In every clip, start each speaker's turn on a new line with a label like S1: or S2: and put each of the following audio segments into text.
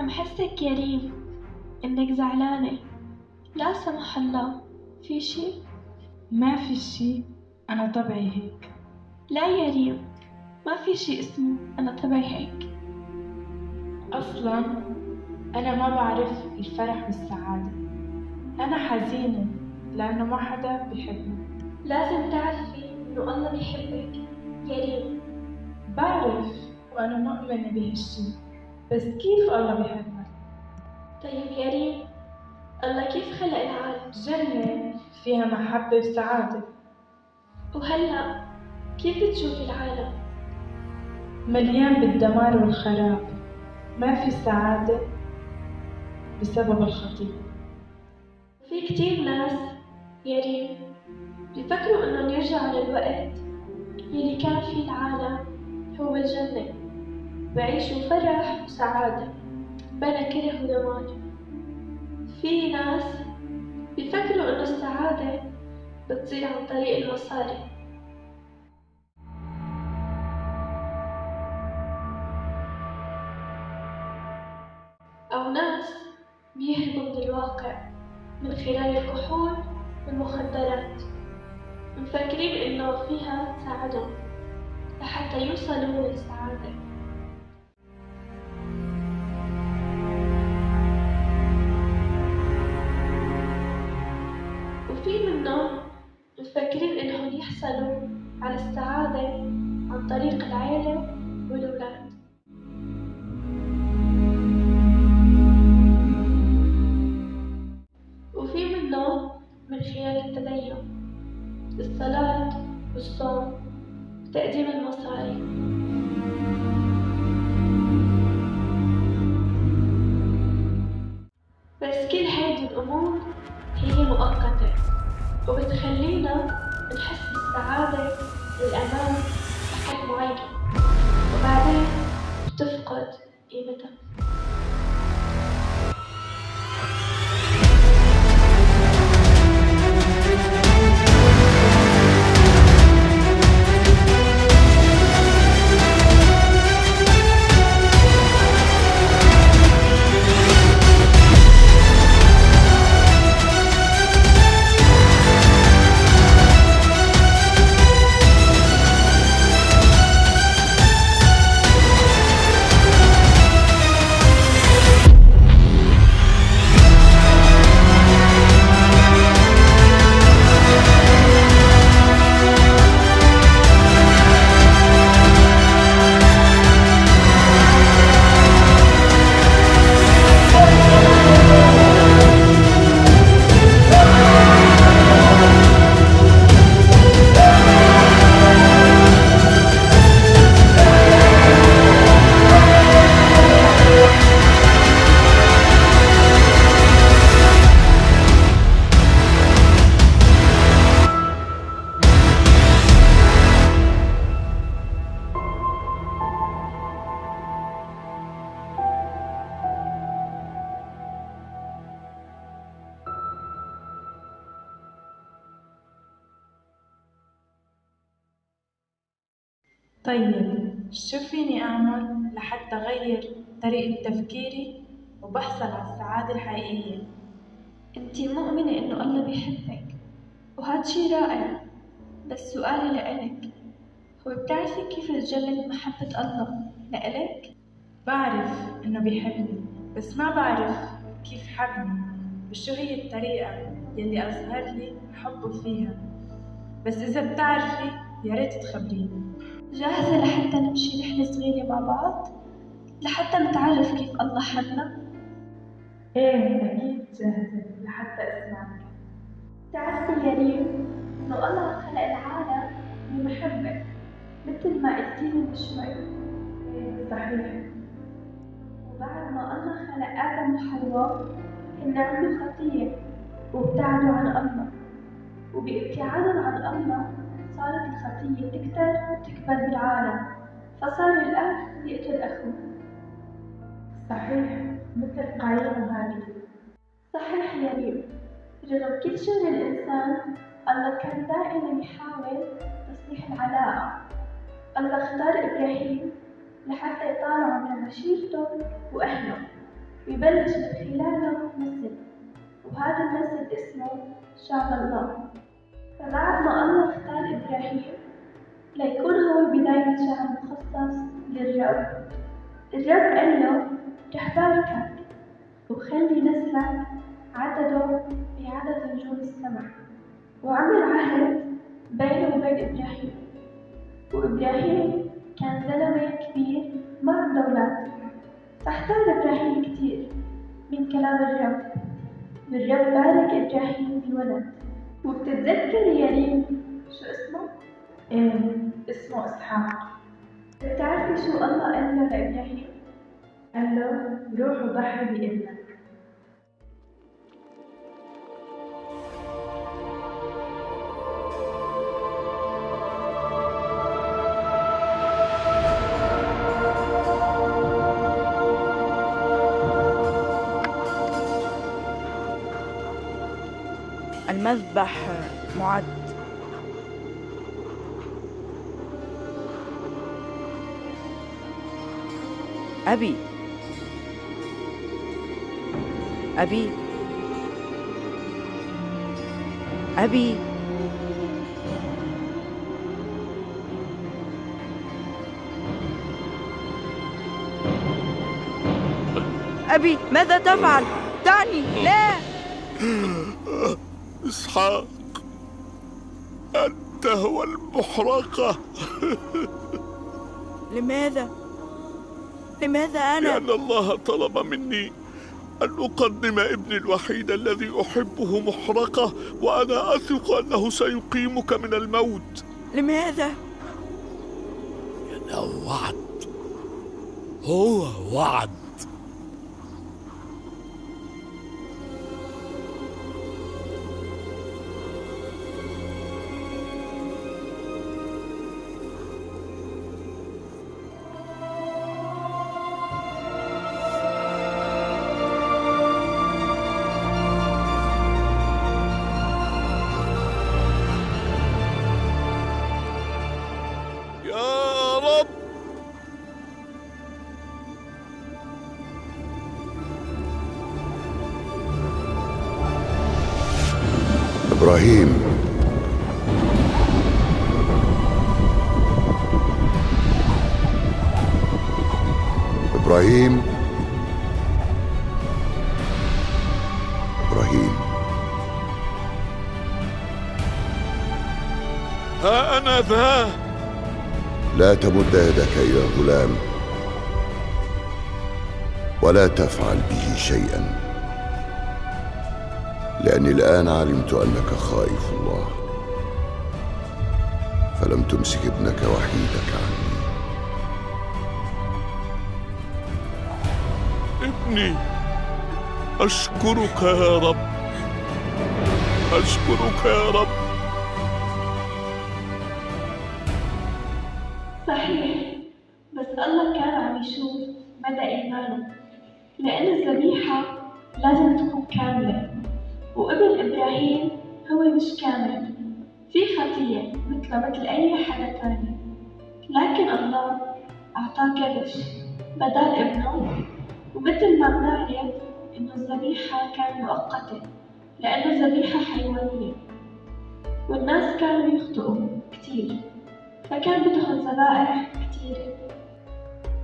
S1: عم حسك يا ريم إنك زعلانة. لا سمح الله، في شي؟
S2: ما في شي، أنا طبعي هيك.
S1: لا يا ريم، ما في شي اسمه أنا طبعي هيك.
S2: أصلاً أنا ما بعرف الفرح والسعادة، أنا حزينة لأنه ما حدا بيحبني.
S1: لازم تعرفي إنه الله بيحبك يا ريم.
S2: بعرف وأنا مؤمنة بهالشي، بس كيف الله بيحبك؟
S1: طيب يا ريم، الله كيف خلق العالم؟
S2: جنة فيها محبة وسعادة.
S1: وهلأ كيف بتشوفي العالم؟
S2: مليان بالدمار والخراب، ما في سعادة بسبب الخطيئة.
S1: في كتير ناس يا ريم بيفكروا إنه نرجع للوقت يلي كان فيه العالم هو الجنة، بعيشوا فرح وسعادة بلا كره ودمار. في ناس بيفكروا إنه السعادة بتصير عن طريق المصاري، أو ناس بيهربوا من الواقع من خلال الكحول والمخدرات، مفكرين إنه فيها تساعدهم لحتى يوصلوا للسعادة. وفي منهم مفكرين إنهم يحصلوا على السعادة عن طريق العيلة والأولاد. وفي منهم من خلال التدين، الصلاة والصوم وتقديم المصاري. بس كل هذه الأمور هي مؤقتة وبتخلينا نحس بالسعادة والأمان لحد معين، وبعدين بتفقد قيمتها.
S2: طيب شو فيني أعمل لحتى أغير طريقة تفكيري وبحصل على السعادة الحقيقية؟
S1: انتي مؤمنة إنه الله بيحبك، وهاد شي رائع. بس سؤالي لإلك، هو بتعرفي كيف تجلد محبة الله لإلك؟
S2: بعرف إنه بيحبني، بس ما بعرف كيف حبني وشو هي الطريقة يلي أظهر لي حبه فيها. بس إذا بتعرفي يا ريت تخبريني.
S1: جاهزة لحتى نمشي رحلة صغيرة مع بعض لحتى نتعرف كيف الله حبنا؟
S2: إيه أكيد جاهزة لحتى أسمعك.
S1: تعرفي يا ريم إنه الله خلق العالم بمحبة مثل ما قلتيلي من شوي.
S2: إيه صحيح.
S1: وبعد ما الله خلق آدم وحواء هن عملوا خطية وابتعدوا عن الله، وبابتعادهم عن الله صارت الخطية تكتر وتكبر بالعالم، فصار الأخ يقتل أخوه.
S2: صحيح، مثل قايين وهابيل.
S1: صحيح يا ريم، رغم كل شر الإنسان الله كان دائما يحاول تصليح العلاقة. الله اختار إبراهيم لحتى يطالعه من عشيرته وأهله، ويبلش من خلاله نسل، وهذا النسل اسمه شعب الله. فبعد ما الله اختار إبراهيم ليكون هو بداية شعب مخصص للرب، الرب قال له رح باركك وخلي نسلك عدده بعدد نجوم السماء، وعمل عهد بينه وبين إبراهيم. وإبراهيم كان زلمة كبير ما عنده أولاد، فاحتار إبراهيم كتير من كلام الرب، والرب بارك إبراهيم بولد. وبتتذكر يا ريم شو اسمه؟
S2: اسمه إسحاق.
S1: بتعرفي شو الله قال له لإبراهيم؟
S2: قال له روح وضحي بابنك.
S3: المذبح معد. أبي أبي أبي أبي ماذا تفعل؟ دعني، لا.
S4: إسحاق، أنت هو المحرقة.
S3: لماذا أنا؟
S4: لأن الله طلب مني أن أقدم ابني الوحيد الذي أحبه محرقة، وأنا أثق أنه سيقيمك من الموت.
S3: لماذا؟
S4: لأنه وعد، هو وعد.
S5: إبراهيم، إبراهيم، إبراهيم،
S4: ها أنا ذا.
S5: لا تمد يدك إلى الغلام ولا تفعل به شيئا، لأني الآن علمت أنك خائف الله، فلم تمسك ابنك وحيدك عني.
S4: ابني، أشكرك يا رب، أشكرك يا رب.
S1: صحيح، بس الله كان عم يشوف مدى إيمانه، لأن الذبيحة لازم تكون كاملة، وابن إبراهيم هو مش كامل، في خطية مثل أي حدا تاني، لكن الله أعطاه كبش بدل ابنه. ومثل ما بنعرف إنه الذبيحة كانت مؤقتة لأنه ذبيحة حيوانية، والناس كانوا يخطئوا كتير، فكان بدهم ذبائح كتيرة.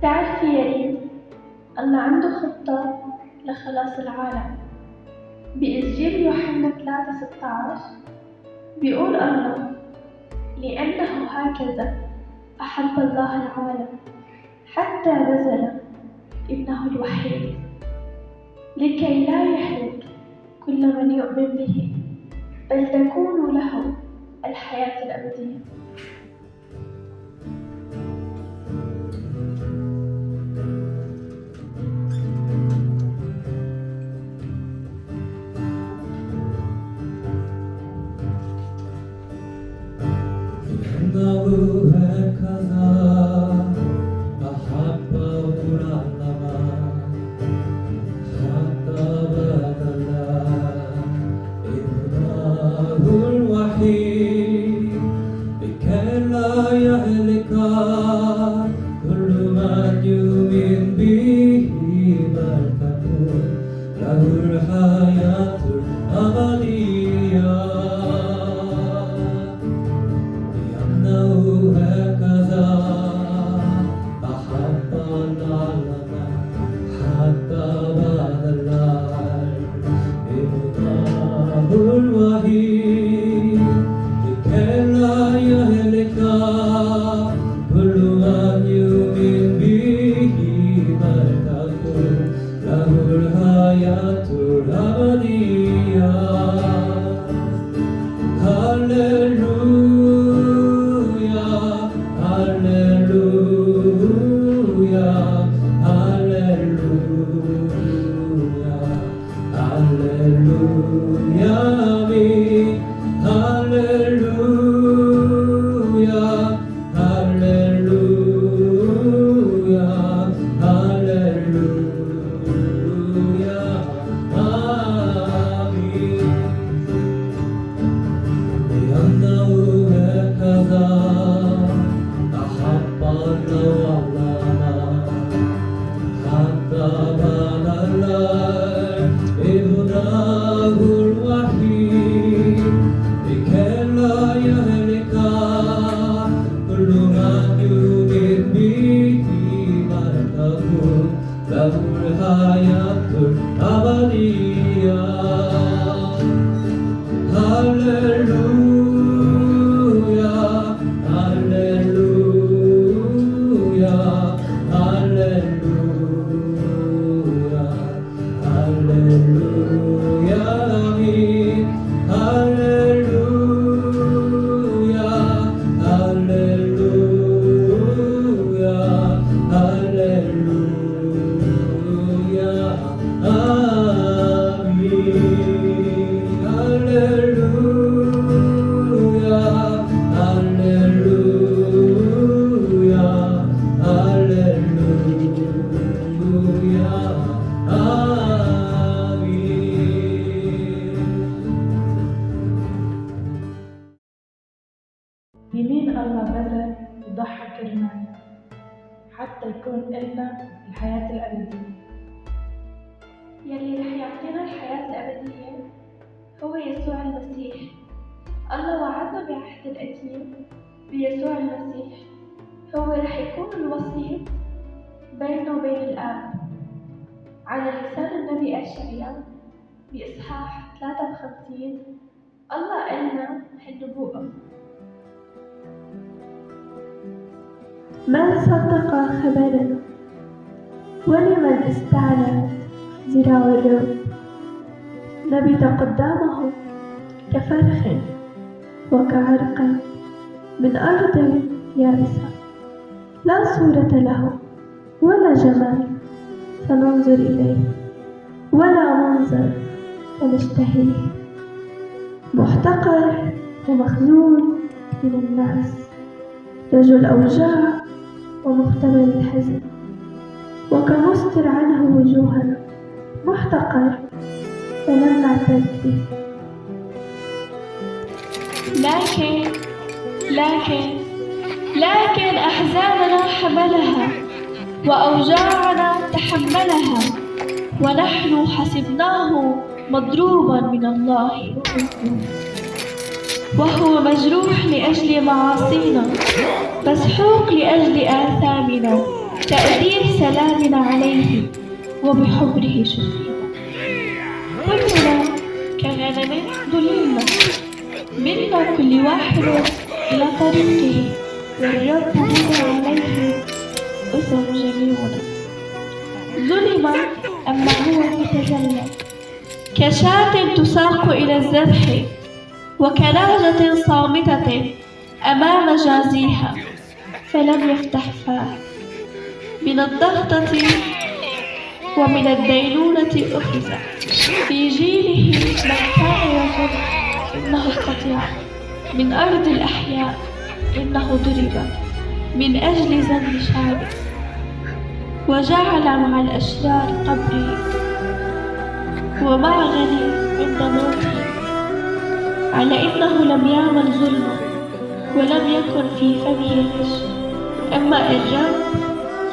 S1: تعرفي يا ريم، الله عنده خطة لخلاص العالم. بإنجيل يوحنا 3:16 بيقول الله: لأنه هكذا أحب الله العالم حتى بذل ابنه الوحيد لكي لا يهلك كل من يؤمن به، بل تكون له الحياة الأبدية.
S6: لأنه هكذا أحب العالم حتى بذل ابنه الوحيد لكي لا يهلك كل من يؤمن به، بل تكون لأنه هكذا أحب العالم حتى بعد العالم ابنه الوحيد لكي لا يهلك كل من يؤمن به بل تكون له الحياة الأبدية. هللويا هللويا هللويا هللويا آمين. هللويا هللويا هللويا آمين. لأنه هكذا أحب العالم حتى بذل ابنه الوحيد لكي لا يهلك كل من يؤمن به بل تكون له الحياة الأبدية. هللويا هللويا هللويا هللويا آمين. هللويا هللويا هللويا آمين. هللويا هللويا هللويا آمين.
S2: يمين الله بذل وضحى كرمالنا حتى يكون إلنا الحياة الأبدية.
S1: يلي رح يعطينا الحياة الأبدية هو يسوع المسيح. الله وعدنا بعهد القديم بيسوع المسيح هو رح يكون الوسيط بيننا وبين الآب. على لسان النبي أشعياء بإصحاح 53 الله قالنا هالنبوءة: من صدق خبرنا ولمن استعلت ذراع الرب. نبت قدامه كفرخ وكعرق من أرض يابسة، لا صورة له ولا جمال فننظر إليه ولا منظر فنشتهيه، محتقر ومخذول من الناس، رجل أوجاع ومختبر الحزن، وكمستر عنه وجوهنا، محتقر فلم نعتد به. لكن أحزاننا حملها وأوجاعنا تحملها، ونحن حسبناه مضروبا من الله وهو مجروح لأجل معاصينا، مسحوق لأجل آثامنا، تأديب سلامنا عليه وبحبره شفينا. كلنا كغنم ضللنا، منا كل واحد إلى طريقه، والرب بدا عليه أثم جميعنا. ظلم أما هو يتجلى، كشاة تساق إلى الذبح، وكنعجة صامتة أمام جازيها، فلم يفتح فاه. من الضغطة ومن الدينونة أخذ، في جيله من كان يظن إنه قطيع، من أرض الأحياء إنه ضرب من أجل ذنب شعبه، وجعل مع الأشرار قبره ومع غني عند موته، على إنه لم يعمل ظلما ولم يكن في فمه غش. أما الرب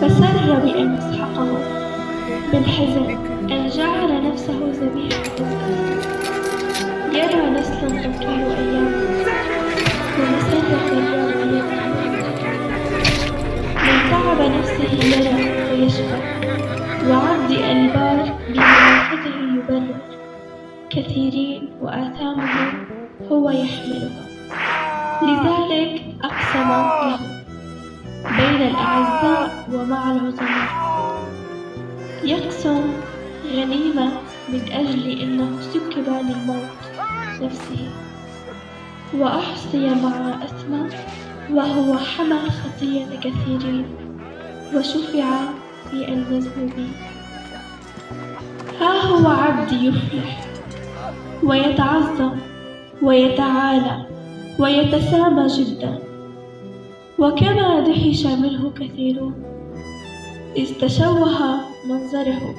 S1: فسر بأن يسحقه بالحزن، أن جعل نفسه ذبيحة، يرى نسلا تطول أيامه ومسرة الراويين. من تعب نفسه يرى ويشفى، وعبد البار بملاحته يبرر. كثيرين وآثامه هو يحملها، لذلك أقسم له بين الأعزاء ومع العظماء. يقسم غنيمة من أجل أنه سكب للموت نفسه، وأحصي مع أثمة وهو حمى خطية كثيرين وشفع في المذنوبين. ها هو عبدي يفلح ويتعظم ويتعالى ويتسامى جدا، وكما دهش منه كثيرون، إذ تشوه منظره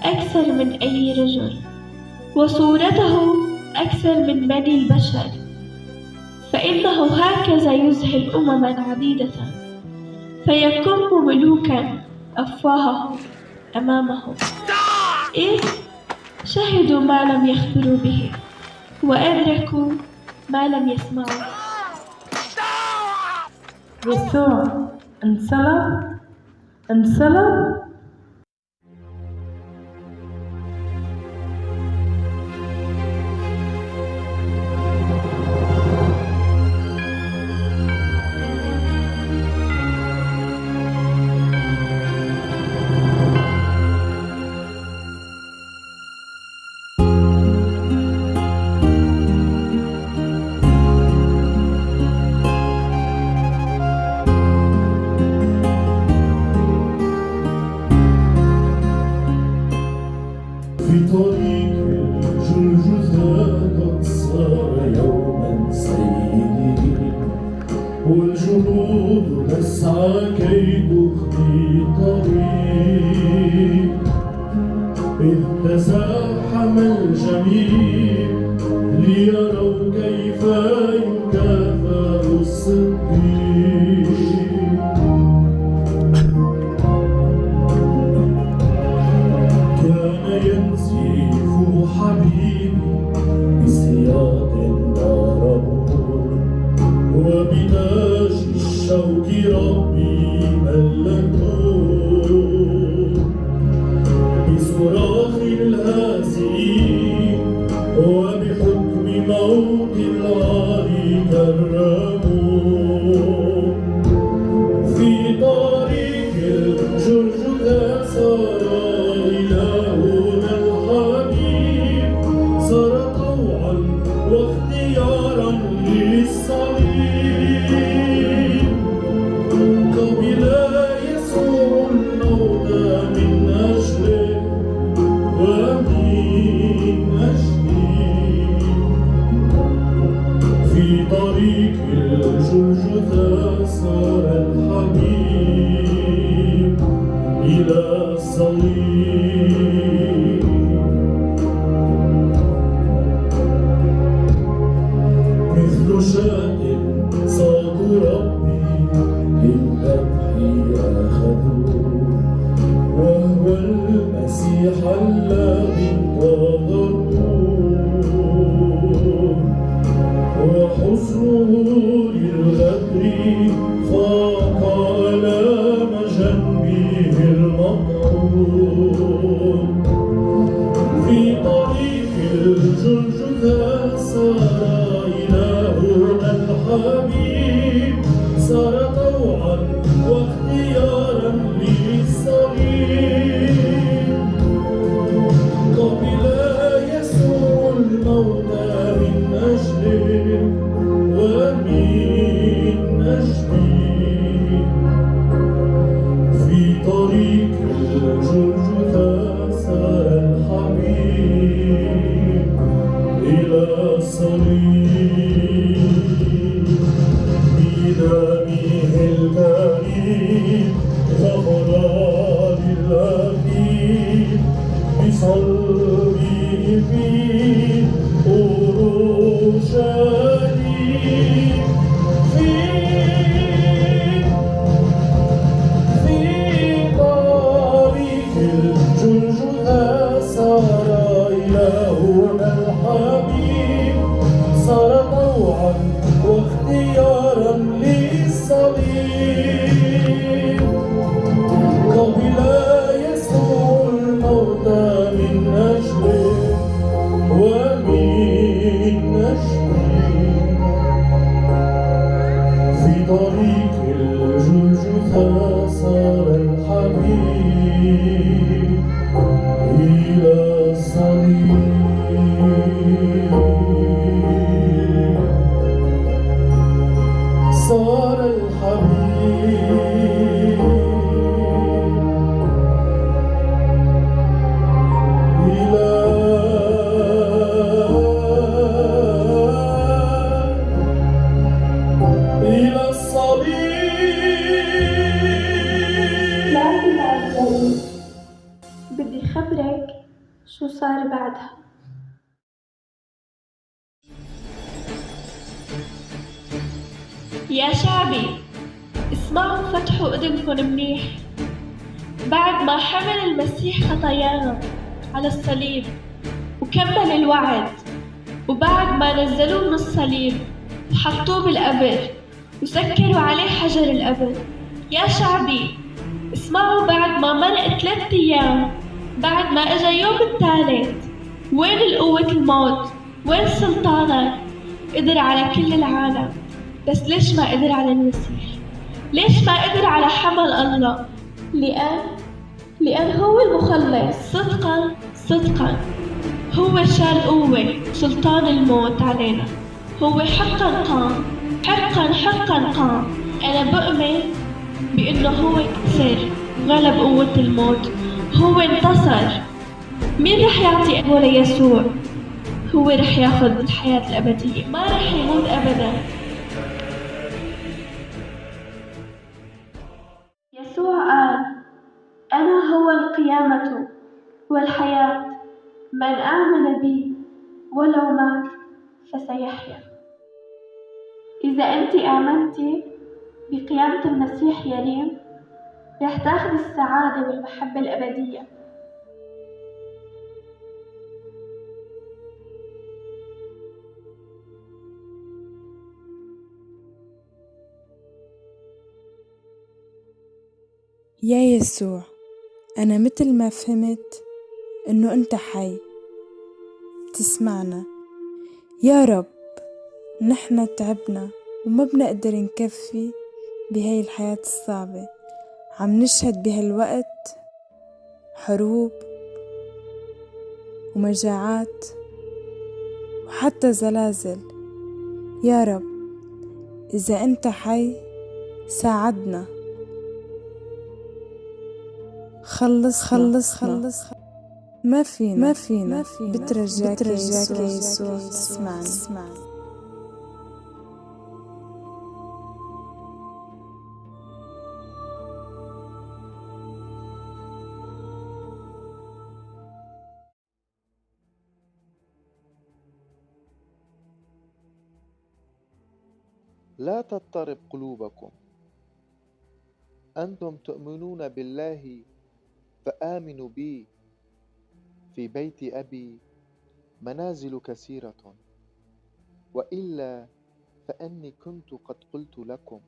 S1: أكثر من أي رجل، وصورته أكثر من بني البشر. فإنه هكذا يذهل أمما عديدة، فيكب ملوكا أفواههم أمامه، إذ شهدوا ما لم يخبروا به وأدركوا ما لم يسمعوا.
S2: يسوع انصلب.
S6: في طريق الجلجثة قد صار يوما سيدي، والجنود تسعى كي تخفي طريق، إذ تزاحم الجميع ليروا كيف يكافأ الصديق. ينزف حبيبي بسياط ضربه، وبتاج الشوك ربي ملكه، بصراخ الهازئين وبحكم موت العالي كرموه. في طريق الجلجثة صار إلهنا الحبيب، صار طوعا واختيارا للصليب. قبل يسوع الموت من أجله ومن أجلي. في طريق الجلجثة صار الحبيب إلى الصليب. مثل شاة صاد ربي للذبح أخذوه، وهو المسيح الذي انتظروه، وحزنه للغدر فاق آلام جنبه المطعون. في طريق الجلجثة صار إلهنا الحبيب، صار طوعا واختيارا للصليب. قبل يسوع الموت من أجله ومن أجلي. في طريق الجلجثة صار الحبيب إلى الصليب. بدمه الكريم غفر للأثيم، بصلبه في أورشليم. في طريق الجلجثة صار إلهنا الحبيب، صار طوعا واختيارا بك الجلجثة صار الحبيب إلى الصليب صار الحبيب إلى الصليب.
S1: لكن عزيزي بدي خبرك شو صار بعدها. يا شعبي اسمعوا فتحوا اذنكم منيح. بعد ما حمل المسيح خطايانا على الصليب وكمل الوعد، وبعد ما نزلوه من الصليب وحطوه بالقبر وسكروا عليه حجر القبر، يا شعبي اسمعوا بعد ما مرق 3 أيام، بعد ما اجا يوم الثالث، وين القوة الموت؟ وين سلطانك؟ قدر على كل العالم، بس ليش ما قدر على المسيح؟ ليش ما قدر على حمل الله؟ لأن هو المخلص صدقا صدقا. هو شال قوة سلطان الموت علينا. هو حقا قام، حقا قام. أنا بؤمن بأنه هو كسر غلب قوة الموت، هو انتصر. مين رح يعطي قوة ليسوع؟ هو رح ياخذ الحياة الأبدية، ما رح يموت أبدا. يسوع قال: أنا هو القيامة والحياة، من آمن بي ولو مات فسيحيا. إذا أنت آمنتي بقيامة المسيح يا ريم، رح تاخذي السعادة والمحبة الأبدية.
S2: يا يسوع، أنا مثل ما فهمت إنه أنت حي تسمعنا. يا رب، نحن تعبنا وما بنقدر نكفي بهاي الحياة الصعبة، عم نشهد بهالوقت حروب ومجاعات وحتى زلازل. يا رب، إذا أنت حي ساعدنا، خلصنا. ما فينا بترجاك يا يسوع اسمعني.
S7: لا تضطرب قلوبكم، أنتم تؤمنون بالله فآمنوا بي. في بيت أبي منازل كثيرة، وإلا فأني كنت قد قلت لكم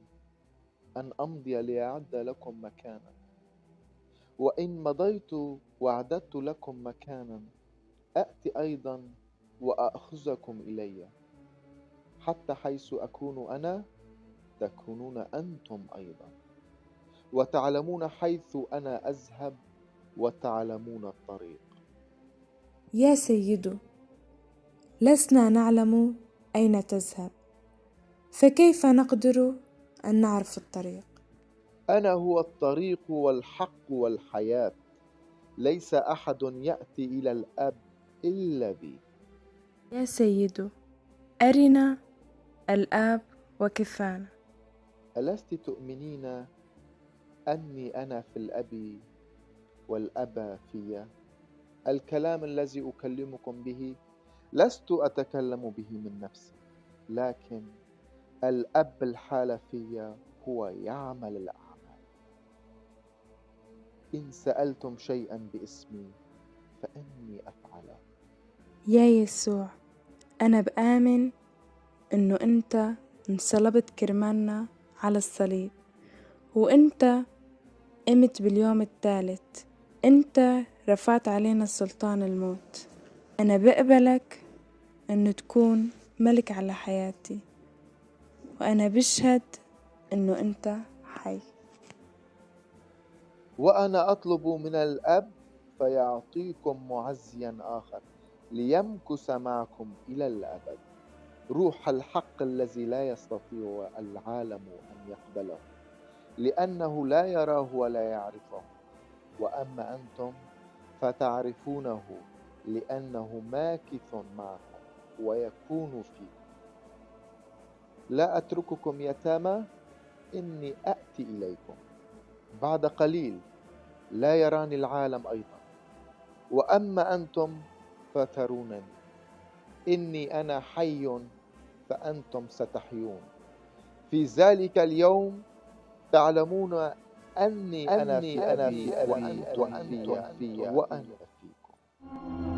S7: أن أمضي لأعد لكم مكانا. وإن مضيت وأعددت لكم مكانا أأتي أيضا وأخذكم إلي، حتى حيث أكون أنا تكونون أنتم أيضا، وتعلمون حيث أنا أذهب وتعلمون الطريق.
S2: يا سيد، لسنا نعلم أين تذهب، فكيف نقدر أن نعرف الطريق؟
S7: أنا هو الطريق والحق والحياة، ليس أحد يأتي إلى الأب إلا بي.
S2: يا سيد، أرنا الآب وكفانا.
S7: ألست تؤمنين أني أنا في الأب والأب في؟ الكلام الذي أكلمكم به لست أتكلم به من نفسي، لكن الأب الحال في هو يعمل الأعمال. إن سألتم شيئا باسمي فإني أفعله.
S2: يا يسوع، أنا بآمن إنه أنت انصلبت كرمالنا على الصليب، وأنت قمت باليوم الثالث، أنت رفعت علينا سلطان الموت. أنا بقبلك إنه تكون ملك على حياتي، وأنا بشهد
S3: إنه أنت حي.
S7: وأنا أطلب من الأب فيعطيكم معزيا آخر ليمكث معكم إلى الأبد، روح الحق الذي لا يستطيع العالم أن يقبله لأنه لا يراه ولا يعرفه، وأما أنتم فتعرفونه لأنه ماكث معكم ويكون فيكم. لا أترككم يتامى، إني أأتي إليكم. بعد قليل لا يراني العالم أيضا، وأما أنتم فترونني، إني أنا حي فأنتم ستحيون. في ذلك اليوم تعلمون أني أنا في أبي وأنتم في وأنا فيكم.